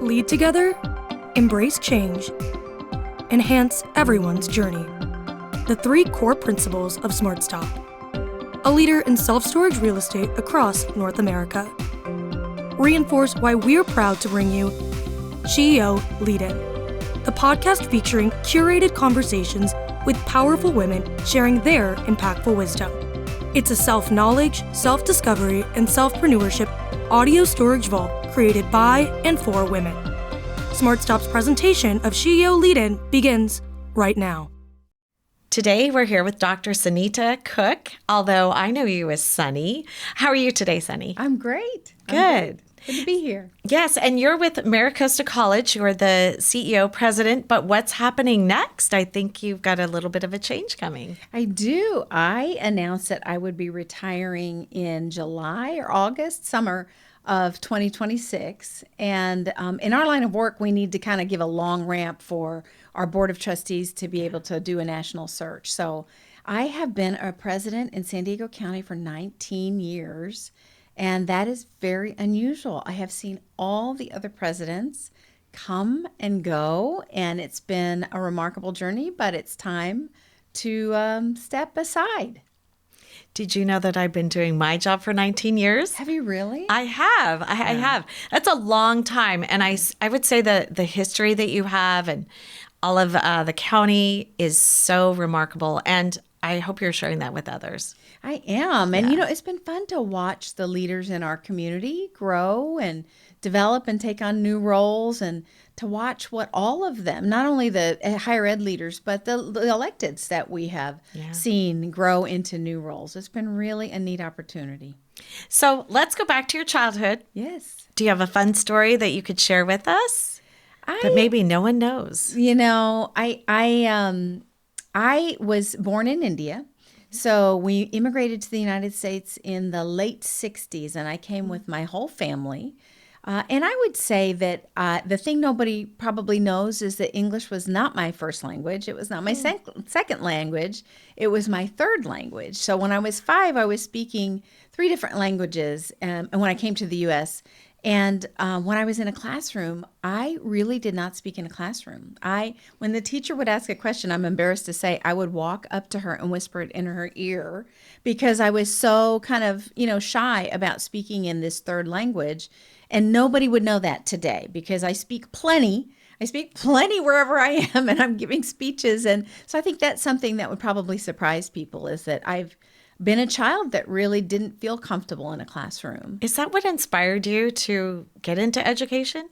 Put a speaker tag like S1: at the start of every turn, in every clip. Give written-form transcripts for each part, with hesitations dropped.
S1: Lead together, embrace change, enhance everyone's journey. The 3 core principles of SmartStop. A leader in self-storage real estate across North America. Reinforce why we're proud to bring you SheEO Lead-In, the podcast featuring curated conversations with powerful women sharing their impactful wisdom. It's a self-knowledge, self-discovery, and self-preneurship audio storage vault created by and for women. SmartStop's presentation of SheEO Lead-In begins right now.
S2: Today, we're here with Dr. Sunita Cooke, although I know you as Sunny. How are you today, Sunny?
S3: I'm great.
S2: Good.
S3: Good to be here.
S2: Yes, and you're with MiraCosta College. You're the CEO president, but what's happening next? I think you've got a little bit of a change coming.
S3: I do. I announced that I would be retiring in July or August, summer of 2026. And in our line of work, we need to kind of give a long ramp for our board of trustees to be able to do a national search. So I have been a president in San Diego County for 19 years. And that is very unusual. I have seen all the other presidents come and go, and it's been a remarkable journey, but it's time to step aside.
S2: Did you know that I've been doing my job for 19 years?
S3: Have you really?
S2: I have. I have. That's a long time. And I would say that the history that you have and all of the county is so remarkable. And I hope you're sharing that with others.
S3: I am. And, it's been fun to watch the leaders in our community grow and develop and take on new roles, and to watch what all of them, not only the higher ed leaders, but the electeds that we have seen grow into new roles. It's been really a neat opportunity.
S2: So let's go back to your childhood.
S3: Yes.
S2: Do you have a fun story that you could share with us that maybe no one knows?
S3: I was born in India. So we immigrated to the United States in the late 60s, and I came with my whole family. And I would say that the thing nobody probably knows is that English was not my first language. It was not my second language. It was my third language. So when I was 5, I was speaking 3 different languages and when I came to the U.S. And when I was in a classroom, I really did not speak in a classroom. When the teacher would ask a question, I'm embarrassed to say, I would walk up to her and whisper it in her ear because I was so kind of, shy about speaking in this third language. And nobody would know that today because I speak plenty. I speak plenty wherever I am, and I'm giving speeches. And so I think that's something that would probably surprise people, is that I've been a child that really didn't feel comfortable in a classroom.
S2: Is that what inspired you to get into education?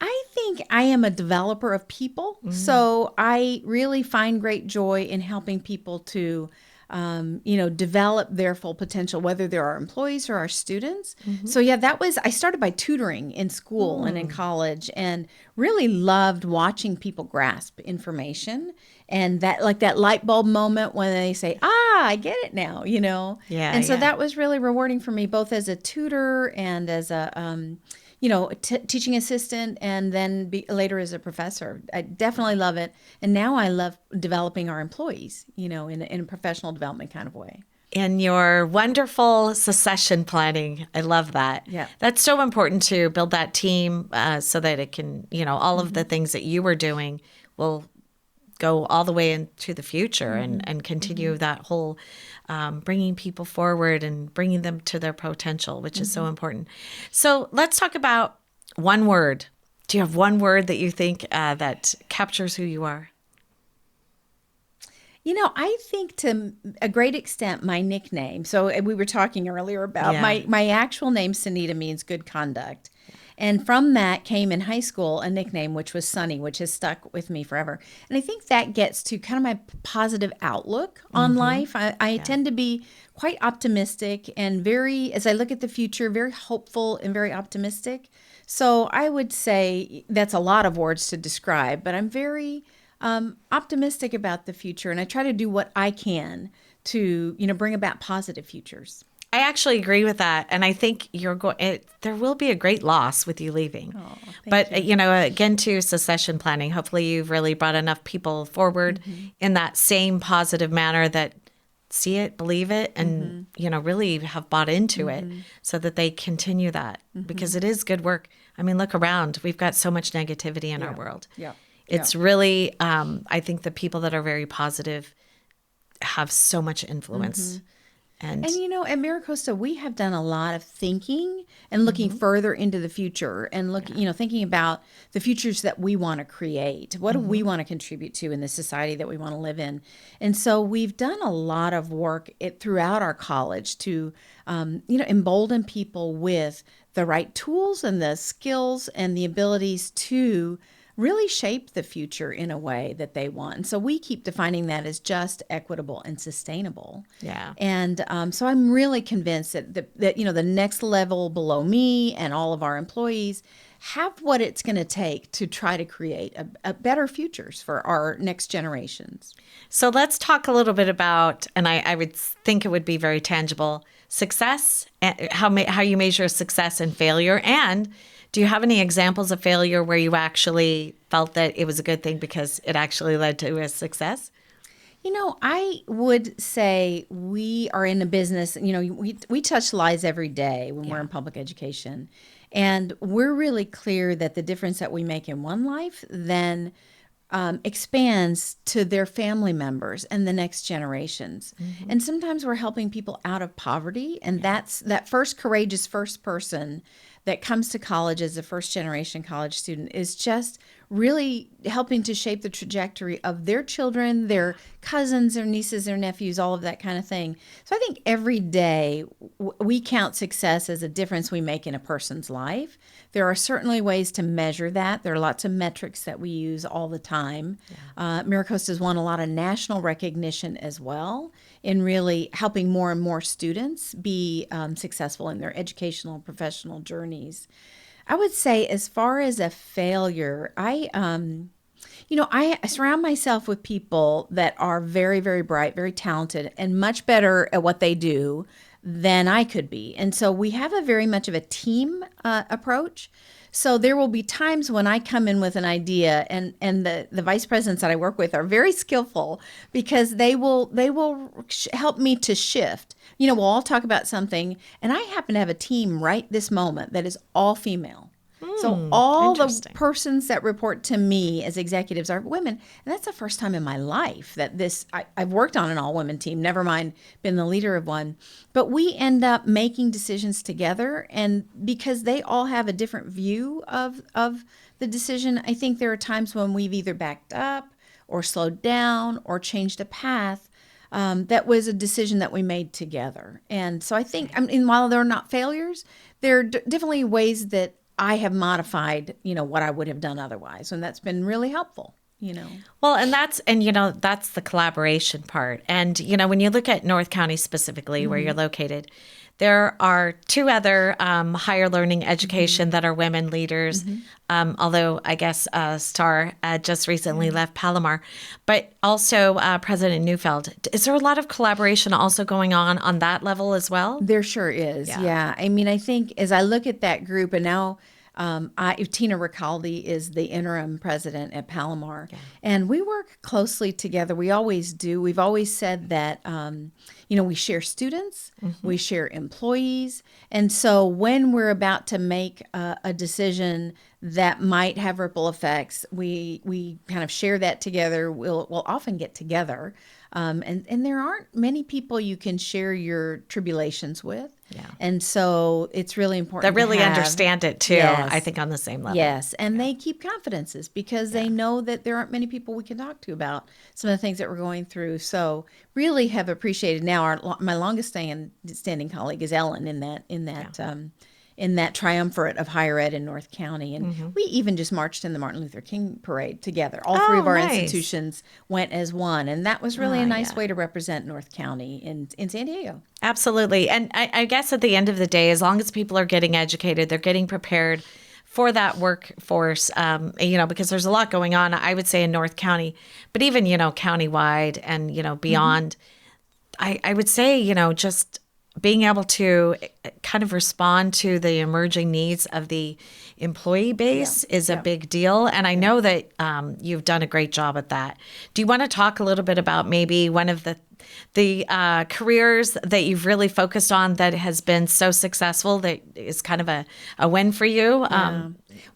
S3: I think I am a developer of people. Mm-hmm. So I really find great joy in helping people to, develop their full potential, whether they're our employees or our students. Mm-hmm. So I started by tutoring in school and in college, and really loved watching people grasp information. And that light bulb moment when they say, I get it now, Yeah. And so that was really rewarding for me, both as a tutor and as a, teaching assistant, and then later as a professor. I definitely love it. And now I love developing our employees, in a professional development kind of way.
S2: And your wonderful succession planning. I love that.
S3: Yeah.
S2: That's so important to build that team so that it can, all of the things that you were doing will go all the way into the future and continue that whole bringing people forward and bringing them to their potential, which is so important. So let's talk about one word. Do you have one word that you think that captures who you are?
S3: I think to a great extent, my nickname. So we were talking earlier about my actual name, Sunita, means good conduct. And from that came in high school a nickname, which was Sunny, which has stuck with me forever. And I think that gets to kind of my positive outlook on life. I tend to be quite optimistic and very, as I look at the future, very hopeful and very optimistic. So I would say that's a lot of words to describe, but I'm very optimistic about the future. And I try to do what I can to, bring about positive futures.
S2: I actually agree with that. And I think there will be a great loss with you leaving.
S3: Oh,
S2: but, again, to succession planning, hopefully you've really brought enough people forward in that same positive manner that see it, believe it, and, really have bought into it so that they continue that because it is good work. I mean, look around. We've got so much negativity in our world.
S3: Yeah.
S2: It's really, I think the people that are very positive have so much influence. And
S3: at MiraCosta, we have done a lot of thinking and looking further into the future and thinking about the futures that we want to create. What do we want to contribute to in the society that we want to live in? And so we've done a lot of work throughout our college to, embolden people with the right tools and the skills and the abilities to really shape the future in a way that they want. And so we keep defining that as just, equitable, and sustainable.
S2: Yeah.
S3: And so I'm really convinced that the next level below me and all of our employees have what it's going to take to try to create a better futures for our next generations.
S2: So let's talk a little bit about, and I would think it would be very tangible, success, how you measure success and failure. And do you have any examples of failure where you actually felt that it was a good thing because it actually led to a success?
S3: I would say we are in a business, we touch lives every day when we're in public education. And we're really clear that the difference that we make in one life then expands to their family members and the next generations. And sometimes we're helping people out of poverty. And that's that first courageous first person that comes to college as a first generation college student is just really helping to shape the trajectory of their children, their cousins, their nieces, their nephews, all of that kind of thing. So I think every day we count success as a difference we make in a person's life. There are certainly ways to measure that. There are lots of metrics that we use all the time. MiraCosta has won a lot of national recognition as well in really helping more and more students be successful in their educational and professional journeys. I would say as far as a failure, I surround myself with people that are very, very bright, very talented, and much better at what they do than I could be. And so we have a very much of a team approach. So there will be times when I come in with an idea and the vice presidents that I work with are very skillful because they will help me to shift. We'll all talk about something and I happen to have a team right this moment that is all female. So all the persons that report to me as executives are women. And that's the first time in my life that I've worked on an all-women team, never mind been the leader of one. But we end up making decisions together. And because they all have a different view of the decision, I think there are times when we've either backed up or slowed down or changed a path. That was a decision that we made together. And so I think, while they're not failures, there are definitely ways that I have modified, what I would have done otherwise. And that's been really helpful,
S2: Well, and that's the collaboration part. And, when you look at North County specifically, where you're located, there are two other higher learning education that are women leaders, although I guess Star just recently left Palomar, but also President Neufeld. Is there a lot of collaboration also going on that level as well?
S3: There sure is, yeah. I think as I look at that group, and now Tina Ricaldi is the interim president at Palomar, and we work closely together. We always do. We've always said that, we share students, we share employees, and so when we're about to make a decision that might have ripple effects, we kind of share that together. We'll often get together, and there aren't many people you can share your tribulations with. Yeah. And so it's really important
S2: that really
S3: to have,
S2: understand it too,
S3: yes,
S2: I think on the same level.
S3: Yes. And they keep confidences because they know that there aren't many people we can talk to about some of the things that we're going through. So really have appreciated now my longest standing colleague is Ellen in that triumvirate of higher ed in North County. And we even just marched in the Martin Luther King parade together. All three of our institutions went as one. And that was really a nice way to represent North County in San Diego.
S2: Absolutely. And I guess at the end of the day, as long as people are getting educated, they're getting prepared for that workforce, because there's a lot going on, I would say, in North County, but even, countywide and, beyond, I would say, just being able to kind of respond to the emerging needs of the employee base is a big deal. And I know that you've done a great job at that. Do you want to talk a little bit about maybe one of the careers that you've really focused on that has been so successful that is kind of a win for you?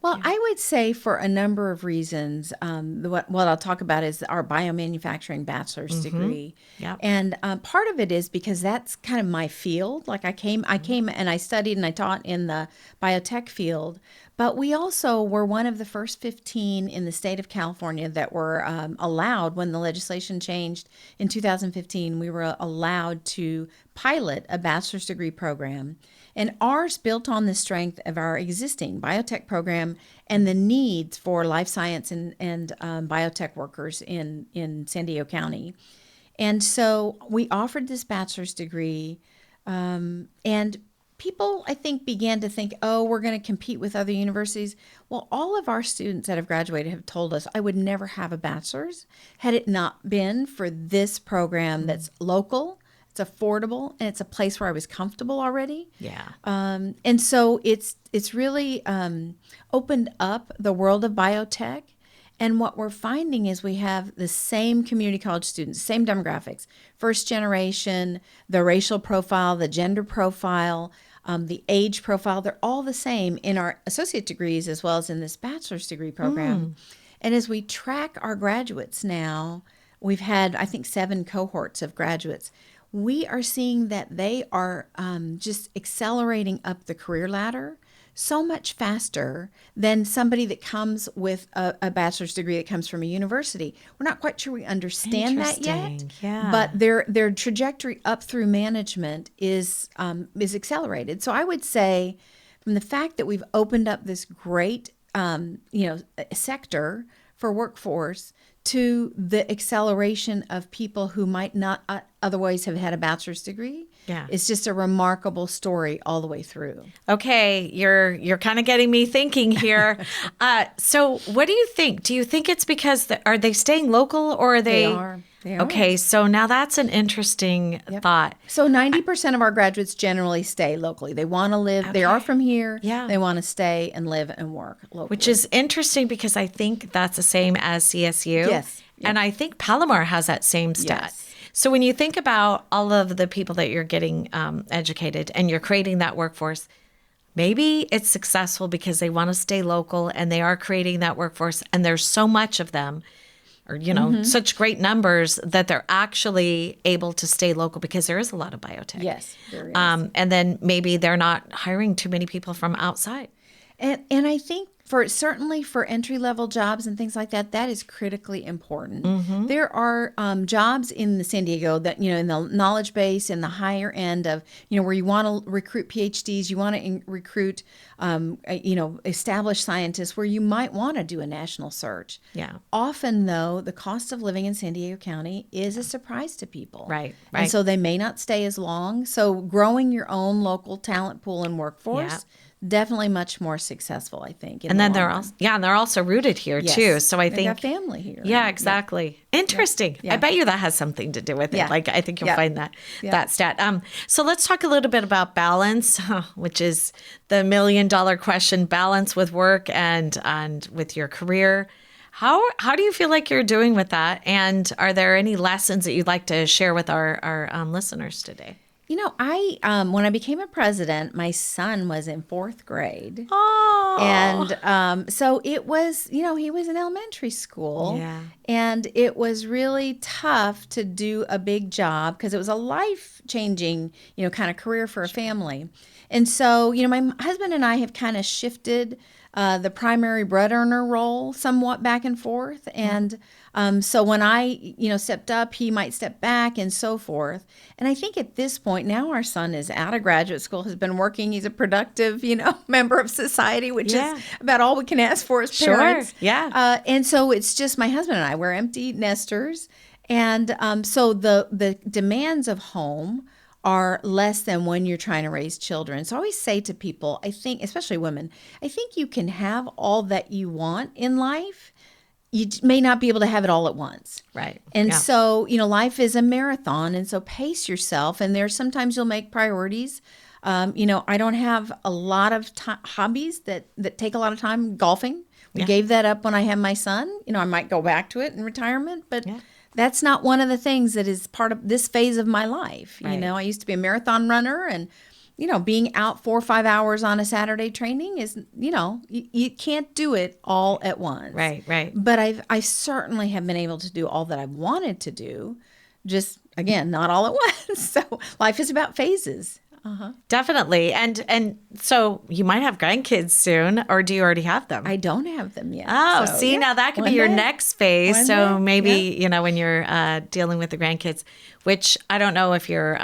S3: Well, I would say for a number of reasons. What I'll talk about is our biomanufacturing bachelor's degree,
S2: Yep.
S3: and part of it is because that's kind of my field. Like I came and I studied and I taught in the biotech field, but we also were one of the first 15 in the state of California that were allowed when the legislation changed in 2015. We were allowed to pilot a bachelor's degree program. And ours built on the strength of our existing biotech program and the needs for life science and biotech workers in San Diego County. And so we offered this bachelor's degree, and people, I think, began to think, oh, we're going to compete with other universities. Well, all of our students that have graduated have told us, I would never have a bachelor's had it not been for this program that's local, it's affordable, and it's a place where I was comfortable already.
S2: Yeah.
S3: And so it's really opened up the world of biotech. And what we're finding is we have the same community college students, same demographics, first generation, the racial profile, the gender profile, the age profile. They're all the same in our associate degrees as well as in this bachelor's degree program. And as we track our graduates now, we've had, I think, 7 cohorts of graduates. We are seeing that they are just accelerating up the career ladder so much faster than somebody that comes with a bachelor's degree that comes from a university. We're not quite sure we understand that yet,
S2: Interesting. Yeah.
S3: but their trajectory up through management is accelerated. So I would say, from the fact that we've opened up this great sector for workforce to the acceleration of people who might not otherwise have had a bachelor's degree, it's just a remarkable story all the way through.
S2: Okay, you're kind of getting me thinking here. So what do you think? Do you think it's because are they staying local or are they?
S3: They are.
S2: Okay, so now that's an interesting thought.
S3: So 90% of our graduates generally stay locally. They want to live. They are from here.
S2: Yeah.
S3: They want to stay and live and work locally.
S2: Which is interesting because I think that's the same as CSU.
S3: Yes.
S2: And I think Palomar has that same stat.
S3: Yes.
S2: So when you think about all of the people that you're getting educated and you're creating that workforce, maybe it's successful because they want to stay local and they are creating that workforce and there's so much of them, or, such great numbers that they're actually able to stay local because there is a lot of biotech.
S3: Yes, there is.
S2: And then maybe they're not hiring too many people from outside.
S3: And I think certainly for entry-level jobs and things like that, that is critically important. There are jobs in the San Diego that, in the knowledge base, in the higher end of, where you want to recruit PhDs, you want to recruit, established scientists, where you might want to do a national search.
S2: Yeah.
S3: Often, though, the cost of living in San Diego County is a surprise to people.
S2: Right.
S3: And so they may not stay as long. So growing your own local talent pool and workforce, definitely much more successful, I think.
S2: And then they're also rooted here too. So I
S3: They've
S2: think
S3: got family here.
S2: Yeah, exactly. Interesting.
S3: Yeah.
S2: I bet you that has something to do with it.
S3: Yeah.
S2: Like I think you'll find that stat. So let's talk a little bit about balance, which is the $1 million question: balance with work and with your career. How do you feel like you're doing with that? And are there any lessons that you'd like to share with our listeners today?
S3: I when I became a president, my son was in 4th grade.
S2: Oh.
S3: And so it was, he was in elementary school.
S2: Yeah.
S3: And it was really tough to do a big job because it was a life-changing, kind of career for a family. And so, my husband and I have kind of shifted the primary bread earner role somewhat back and forth. And so when I, stepped up, he might step back and so forth. And I think at this point now our son is out of graduate school, has been working. He's a productive, member of society, which is about all we can ask for as parents.
S2: Sure. Yeah.
S3: And so it's just my husband and I, we're empty nesters. And so the demands of home are less than when you're trying to raise children. So I always say to people, I think, especially women, I think you can have all that you want in life. You may not be able to have it all at once.
S2: Right.
S3: And so, life is a marathon. And so pace yourself. And there's sometimes you'll make priorities. I don't have a lot of hobbies that take a lot of time. Golfing. We gave that up when I had my son. I might go back to it in retirement, but that's not one of the things that is part of this phase of my life.
S2: Right.
S3: I used to be a marathon runner, and being out 4 or 5 hours on a Saturday training is, you can't do it all at once.
S2: Right.
S3: But I certainly have been able to do all that I wanted to do, just again, not all at once. So life is about phases.
S2: Definitely. And so you might have grandkids soon, or do you already have them?
S3: I don't have them yet.
S2: Oh,
S3: So,
S2: see,
S3: yeah,
S2: now that could be
S3: one
S2: your
S3: day.
S2: next phase.
S3: One
S2: So
S3: day,
S2: maybe,
S3: yeah.
S2: when you're dealing with the grandkids, which I don't know if you're,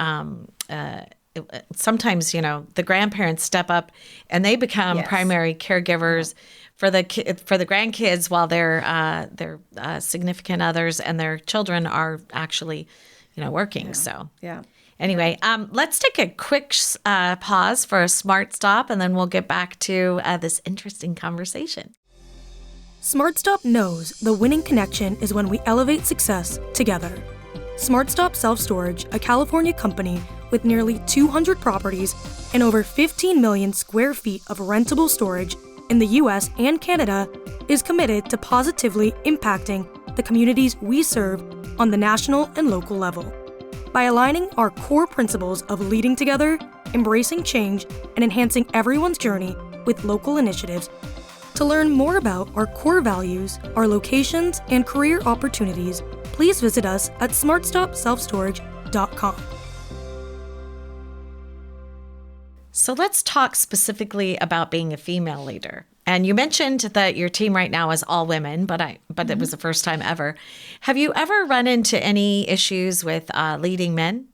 S2: sometimes, the grandparents step up and they become
S3: Yes.
S2: primary caregivers for the grandkids while their significant others and their children are actually, working. So
S3: Yeah.
S2: anyway, let's take a quick pause for a smart stop, and then we'll get back to this interesting conversation.
S1: SmartStop knows the winning connection is when we elevate success together. SmartStop Self Storage, a California company with nearly 200 properties and over 15 million square feet of rentable storage in the US and Canada, is committed to positively impacting the communities we serve on the national and local level. By aligning our core principles of leading together, embracing change, and enhancing everyone's journey with local initiatives. To learn more about our core values, our locations, and career opportunities, please visit us at smartstopselfstorage.com.
S2: So let's talk specifically about being a female leader. And you mentioned that your team right now is all women, but it was the first time ever. Have you ever run into any issues with leading men?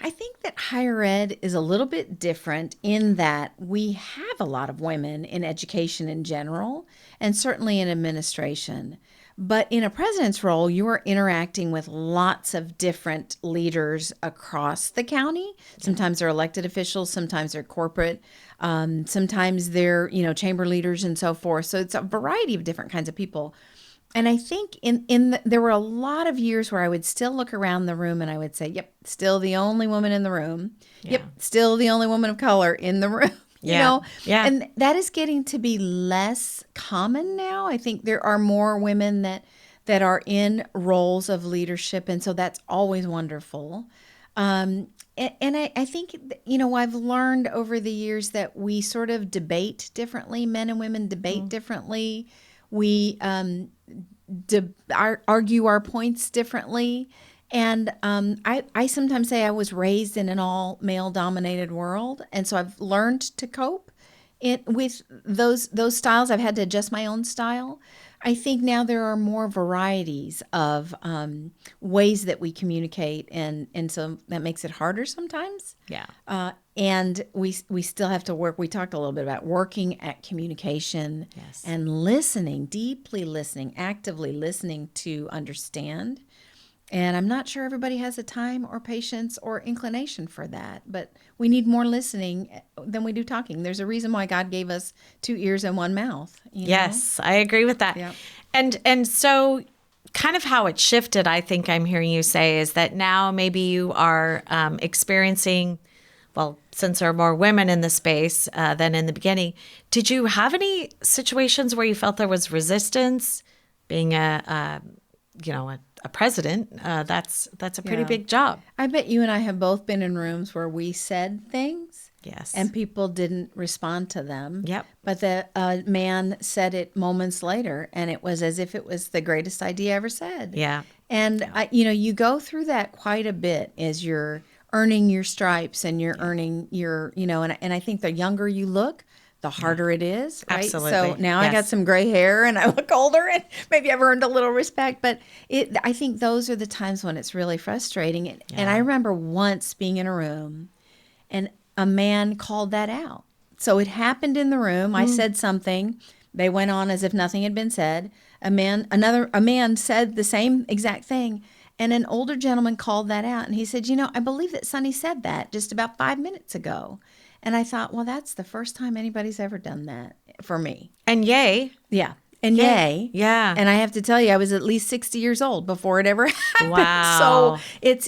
S3: I think that higher ed is a little bit different in that we have a lot of women in education in general, and certainly in administration. But in a president's role, you are interacting with lots of different leaders across the county. Sometimes they're elected officials, sometimes they're corporate, sometimes they're, chamber leaders and so forth. So it's a variety of different kinds of people. And I think there were a lot of years where I would still look around the room and I would say, yep, still the only woman in the room.
S2: Yeah.
S3: Yep, still the only woman of color in the room.
S2: Yeah.
S3: And that is getting to be less common now. I think there are more women that are in roles of leadership, and so that's always wonderful. And I think, I've learned over the years that we sort of debate differently. Men and women debate differently. We argue our points differently. And I sometimes say I was raised in an all male dominated world. And so I've learned to cope with those styles. I've had to adjust my own style. I think now there are more varieties of ways that we communicate. And so that makes it harder sometimes.
S2: Yeah.
S3: And we still have to work. We talked a little bit about working at communication.
S2: Yes.
S3: And listening, deeply listening, actively listening to understand. And I'm not sure everybody has the time or patience or inclination for that, but we need more listening than we do talking. There's a reason why God gave us 2 ears and 1 mouth.
S2: Yes, I agree with that.
S3: Yeah.
S2: And so kind of how it shifted, I think I'm hearing you say, is that now maybe you are experiencing, well, since there are more women in the space than in the beginning, did you have any situations where you felt there was resistance being a president? That's a pretty big job.
S3: I bet you and I have both been in rooms where we said things.
S2: Yes.
S3: And people didn't respond to them.
S2: Yep.
S3: But the man said it moments later, and it was as if it was the greatest idea ever said.
S2: Yeah.
S3: And, you go through that quite a bit as you're earning your stripes and you're earning your, and I think the younger you look, the harder it is, right?
S2: Absolutely.
S3: So now I got
S2: Yes.
S3: some gray hair and I look older and maybe I've earned a little respect, but I think those are the times when it's really frustrating. And I remember once being in a room and a man called that out. So it happened in the room. I said something. They went on as if nothing had been said. A man said the same exact thing. And an older gentleman called that out. And he said, I believe that Sonny said that just about 5 minutes ago. And I thought, well, that's the first time anybody's ever done that for me.
S2: And yay.
S3: Yeah. And yay.
S2: Yeah.
S3: And I have to tell you, I was at least 60 years old before it ever happened.
S2: Wow.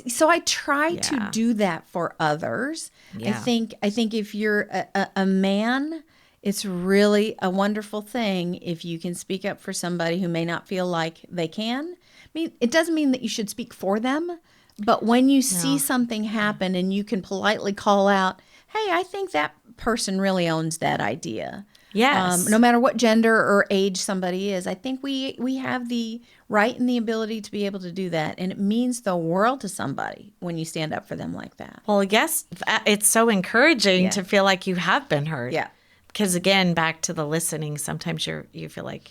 S3: So I try to do that for others.
S2: Yeah.
S3: I think if you're a man, It's really a wonderful thing if you can speak up for somebody who may not feel like they can. I mean, it doesn't mean that you should speak for them, but when you see something happen and you can politely call out, hey, I think that person really owns that idea.
S2: Yes.
S3: No matter what gender or age somebody is, I think we have the right and the ability to be able to do that. And it means the world to somebody when you stand up for them like that.
S2: Well, yes, it's so encouraging to feel like you have been heard.
S3: Yeah.
S2: Because again, back to the listening, sometimes you feel like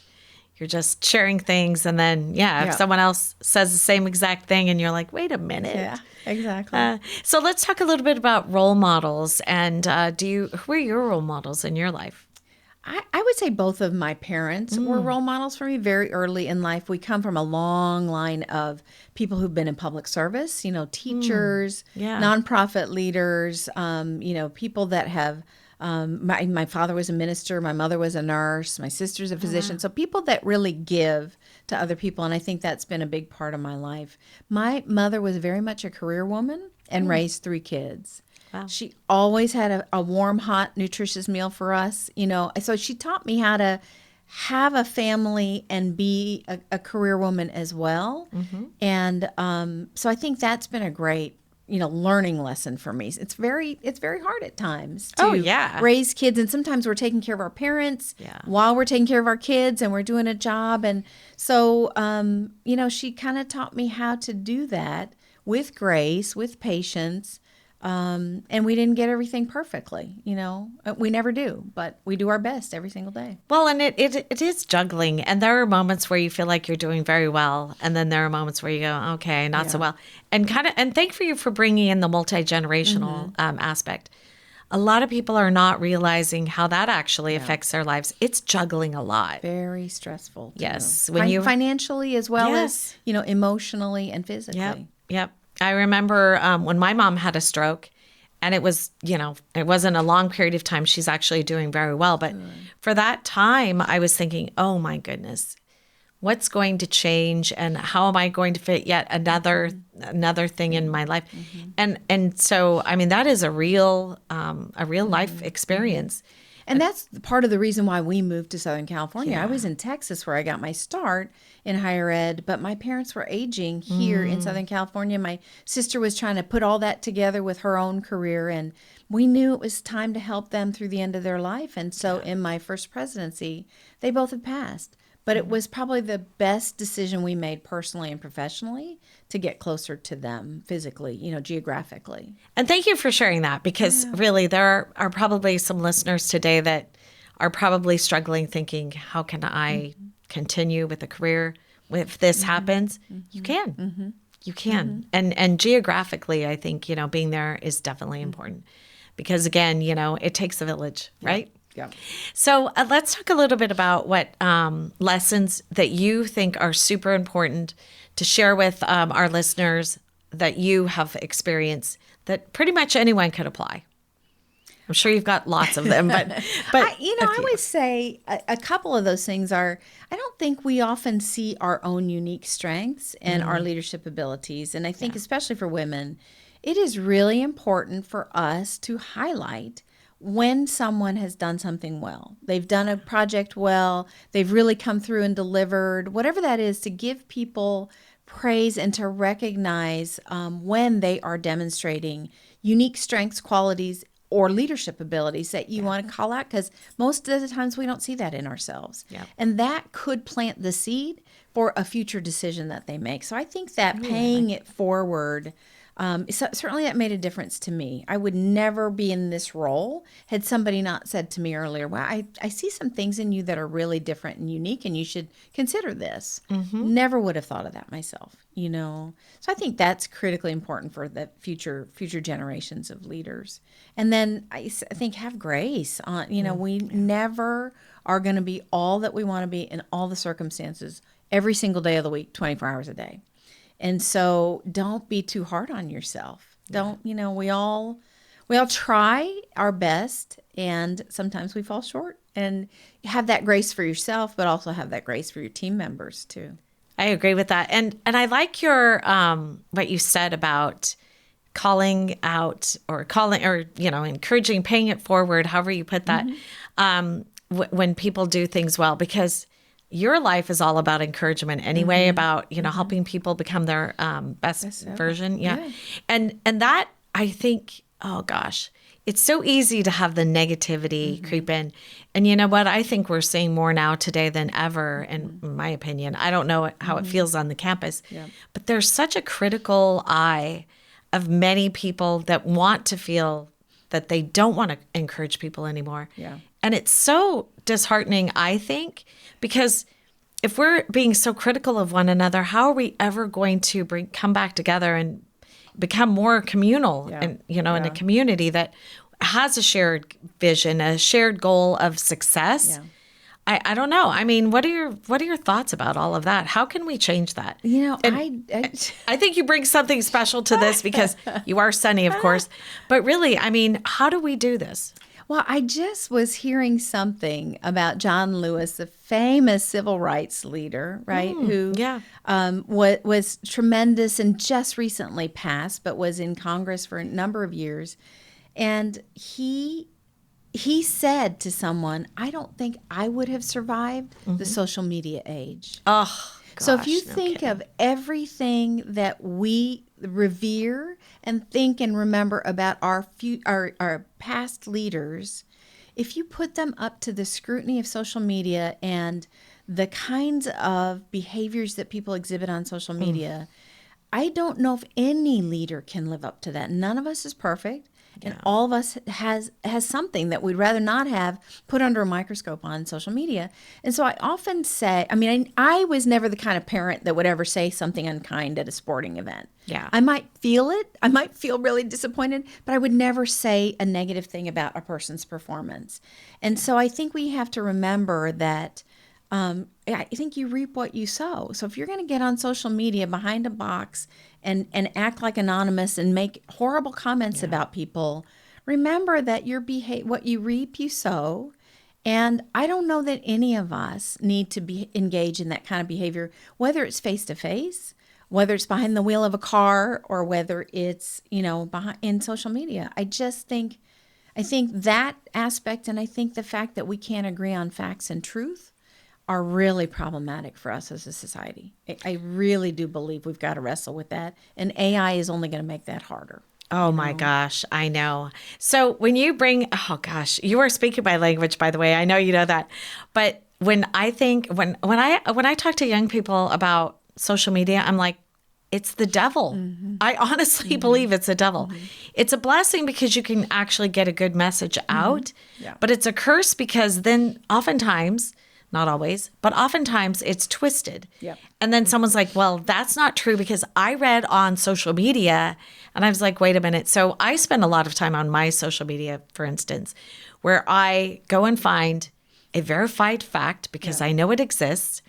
S2: you're just sharing things, and then if someone else says the same exact thing, and you're like, wait a minute.
S3: Yeah, exactly.
S2: So let's talk a little bit about role models. And who are your role models in your life?
S3: I would say both of my parents were role models for me very early in life. We come from a long line of people who've been in public service, teachers, nonprofit leaders, people that have, my father was a minister, my mother was a nurse, my sister's a physician. So people that really give to other people. And I think that's been a big part of my life. My mother was very much a career woman and raised 3 kids.
S2: Wow.
S3: She always had a warm, hot, nutritious meal for us, So she taught me how to have a family and be a career woman as well. Mm-hmm. And so I think that's been a great, learning lesson for me. It's very hard at times to raise kids. And sometimes we're taking care of our parents while we're taking care of our kids and we're doing a job. And so, she kind of taught me how to do that with grace, with patience. And we didn't get everything perfectly, we never do, but we do our best every single day.
S2: Well, and it is juggling. And there are moments where you feel like you're doing very well. And then there are moments where you go, okay, not so well. And thank you for bringing in the multi-generational aspect. A lot of people are not realizing how that actually affects their lives. It's juggling a lot.
S3: Very stressful.
S2: Yes.
S3: Financially as well as, emotionally and physically.
S2: Yep. I remember when my mom had a stroke, and it was, it wasn't a long period of time. She's actually doing very well. But for that time, I was thinking, oh, my goodness, what's going to change? And how am I going to fit yet another thing in my life? Mm-hmm. And so, I mean, that is a real life experience.
S3: And that's part of the reason why we moved to Southern California.
S2: Yeah.
S3: I was in Texas where I got my start in higher ed, but my parents were aging here in Southern California. My sister was trying to put all that together with her own career, and we knew it was time to help them through the end of their life. And so in my first presidency, they both had passed. But it was probably the best decision we made personally and professionally to get closer to them physically, geographically.
S2: And thank you for sharing that, because really there are probably some listeners today that are probably struggling thinking, how can I continue with a career if this happens? You can. You can. And geographically, I think, being there is definitely important, because again, it takes a village, right?
S3: Yeah.
S2: So let's talk a little bit about what lessons that you think are super important to share with our listeners that you have experienced that pretty much anyone could apply. I'm sure you've got lots of them, but
S3: I would say a couple of those things are, I don't think we often see our own unique strengths and our leadership abilities. And I think especially for women, it is really important for us to highlight when someone has done something well. They've done a project well, they've really come through and delivered, whatever that is, to give people praise and to recognize when they are demonstrating unique strengths, qualities, or leadership abilities that you want to call out, because most of the times we don't see that in ourselves.
S2: Yeah.
S3: And that could plant the seed for a future decision that they make. So I think that paying it forward, certainly that made a difference to me. I would never be in this role had somebody not said to me earlier, well, I see some things in you that are really different and unique, and you should consider this. Never would have thought of that myself, So I think that's critically important for the future generations of leaders. And then I think have grace. We never are going to be all that we want to be in all the circumstances every single day of the week, 24 hours a day. And so don't be too hard on yourself. Don't, we all try our best, and sometimes we fall short, and have that grace for yourself, but also have that grace for your team members too.
S2: I agree with that. And I like your, what you said about calling out or encouraging, paying it forward, however you put that, when people do things well, because your life is all about encouragement anyway, about, helping people become their best version. Yeah. And that, I think, oh gosh, it's so easy to have the negativity creep in. And you know what? I think we're seeing more now today than ever, in my opinion. I don't know how it feels on the campus, but there's such a critical eye of many people that want to feel that they don't want to encourage people anymore. Yeah. And it's so disheartening, I think, because if we're being so critical of one another, how are we ever going to come back together and become more communal and, in a community that has a shared vision, a shared goal of success? Yeah. I don't know. I mean, what are your thoughts about all of that? How can we change that? I think you bring something special to this because you are Sunny, of course. But really, I mean, how do we do this?
S3: Well, I just was hearing something about John Lewis, the famous civil rights leader, right? Who was tremendous and just recently passed, but was in Congress for a number of years. And he said to someone, I don't think I would have survived the social media age.
S2: Oh, gosh,
S3: so if you think of everything that we revere and think and remember about our past leaders, if you put them up to the scrutiny of social media and the kinds of behaviors that people exhibit on social media, I don't know if any leader can live up to that. None of us is perfect. And all of us has something that we'd rather not have put under a microscope on social media. And so I often say, I was never the kind of parent that would ever say something unkind at a sporting event.
S2: Yeah.
S3: I might feel it. I might feel really disappointed, but I would never say a negative thing about a person's performance. And so I think we have to remember that I think you reap what you sow. So if you're going to get on social media behind a box and act like anonymous and make horrible comments about people, remember that what you reap, you sow. And I don't know that any of us need to be engaged in that kind of behavior, whether it's face-to-face, whether it's behind the wheel of a car, or whether it's, in social media. I think that aspect, and I think the fact that we can't agree on facts and truth are really problematic for us as a society. I really do believe we've got to wrestle with that. And AI is only going to make that harder.
S2: Oh my gosh, I know. So when you you are speaking my language, by the way. I know you know that. But when I talk to young people about social media, I'm like, it's the devil. I honestly believe it's the devil. It's a blessing because you can actually get a good message out, but it's a curse because then oftentimes, not always, but oftentimes it's twisted. Yep. And then someone's like, well, that's not true because I read on social media. And I was like, wait a minute. So I spend a lot of time on my social media, for instance, where I go and find a verified fact because I know it exists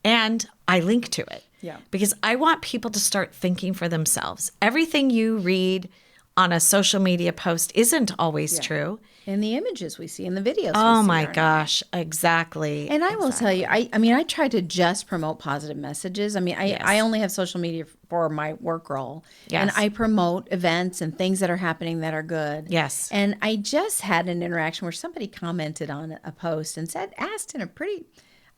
S2: and I link to it. Yeah. Because I want people to start thinking for themselves. Everything you read on a social media post isn't always true.
S3: And the images we see and the videos.
S2: Oh my gosh, exactly.
S3: And I will tell you, I try to just promote positive messages. I only have social media for my work role. Yes. And I promote events and things that are happening that are good.
S2: Yes.
S3: And I just had an interaction where somebody commented on a post and asked in a pretty,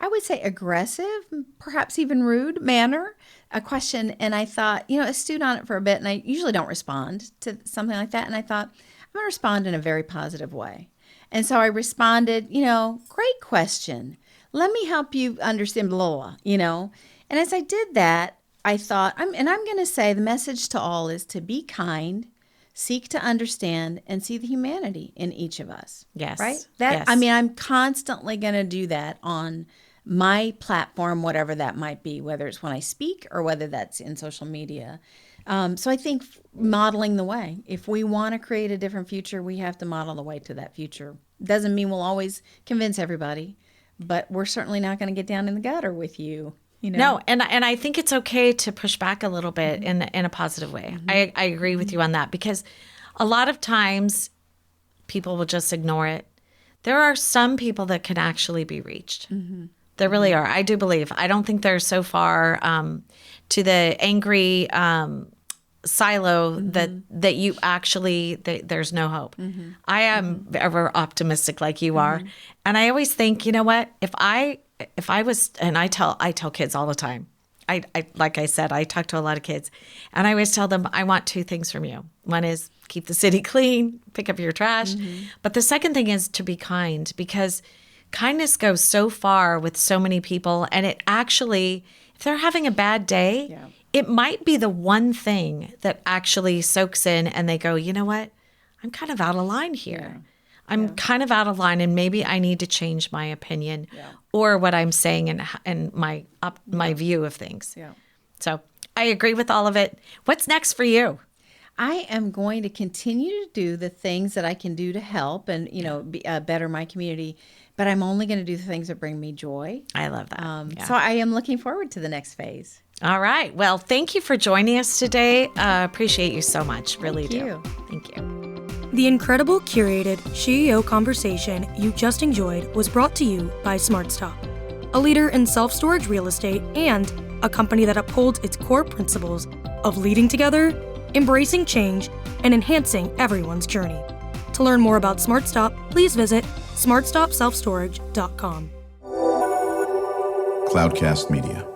S3: I would say, aggressive, perhaps even rude manner, a question. And I thought, I stewed on it for a bit, and I usually don't respond to something like that. And I thought, I'm going to respond in a very positive way. And so I responded, great question. Let me help you understand, blah, blah. And as I did that, I thought, I'm going to say the message to all is to be kind, seek to understand, and see the humanity in each of us.
S2: Yes.
S3: Right?
S2: Yes.
S3: I'm constantly going to do that on my platform, whatever that might be, whether it's when I speak or whether that's in social media. So I think modeling the way. If we want to create a different future, we have to model the way to that future. Doesn't mean we'll always convince everybody, but we're certainly not going to get down in the gutter with you.
S2: No, and I think it's okay to push back a little bit in a positive way. I agree with you on that because a lot of times people will just ignore it. There are some people that can actually be reached. There really are. I do believe. I don't think they're so far to the angry silo that you actually there's no hope. I am ever optimistic like you are, and I always think, you know what, if I was, and I tell kids all the time, I like I said, I talk to a lot of kids, and I always tell them, I want two things from you. One is keep the city clean, pick up your trash, but the second thing is to be kind, because kindness goes so far with so many people, and it actually, if they're having a bad day, it might be the one thing that actually soaks in and they go, you know what? I'm kind of out of line here. I'm kind of out of line, and maybe I need to change my opinion or what I'm saying and my view of things. So I agree with all of it. What's next for you?
S3: I am going to continue to do the things that I can do to help and, better my community, but I'm only going to do the things that bring me joy.
S2: I love that.
S3: So I am looking forward to the next phase.
S2: All right. Well, thank you for joining us today. Appreciate you so much. Really do. Thank you.
S1: The incredible curated SheEO conversation you just enjoyed was brought to you by SmartStop, a leader in self-storage real estate and a company that upholds its core principles of leading together, embracing change, and enhancing everyone's journey. To learn more about SmartStop, please visit smartstopselfstorage.com.
S4: Cloudcast Media.